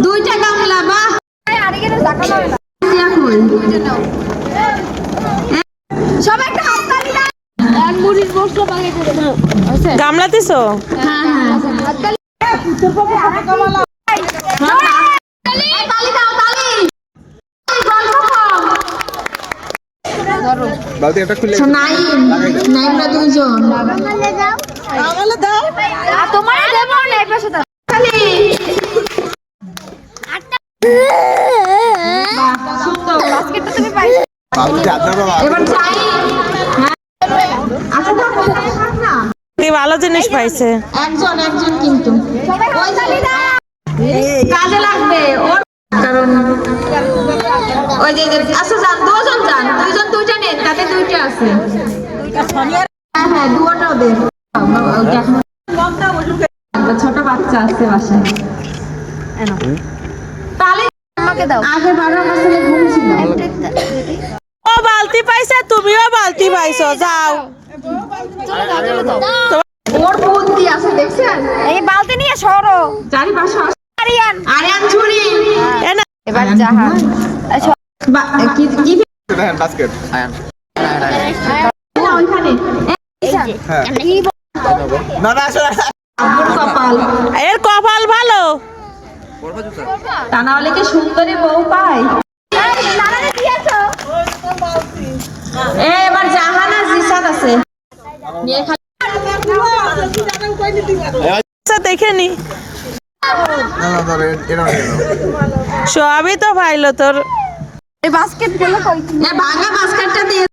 দুইটা গামলা বাহ সবাই একটা হাত তালি দাও এক মুড়ির বসলো বাগে করে দাও গামলা দিছো হ্যাঁ হাত তালি তালি দাও তালি গল্প কম বালতি একটা খুলে নাইমরা দুইজন আমালে দাও আর তোমার দেব না এই পাশে দাও তালি সুন্দর বাস্কেটটা তুমি পাইছো বালতি আপনার বাবা এবার চাই আচ্ছা দেখো না কি ভালো জিনিস পাইছে একজন কিন্তু সবাই ওই তালি দাও কাজে লাগবে ওর কারণ ওই যে আচ্ছা যান দুইজন দুইটা নেন তাতে দুইটা আছে হ্যাঁ দুটো ওদের ছোট বাচ্চা আছে বাসায় তাহলে আমাকে দাও আগে 12 বছরে ঘুম ছিল ও বালতি পাইছে তুমিও বালতি পাইছো যাও ওর বুদ্ধি আছে দেখছেন এই বালতি নিয়ে সরো চারিপাশে আরিয়ান ছুরি এবার জাহান কি কি দেখেন বাস্কেট আয়ান না ওইখানে না না আসলে কপাল এর কপাল ভালো তা না হলে কি সুন্দরী বউ পায় এবার জাহান আর জিসান আছে নিয়ে খালি আচ্ছা দেখে নি না না ধরে এটা সবই তো ভাইলো তোর এই বাস্কেট গুলো কই ভাঙা বাস্কেটটা দিয়ে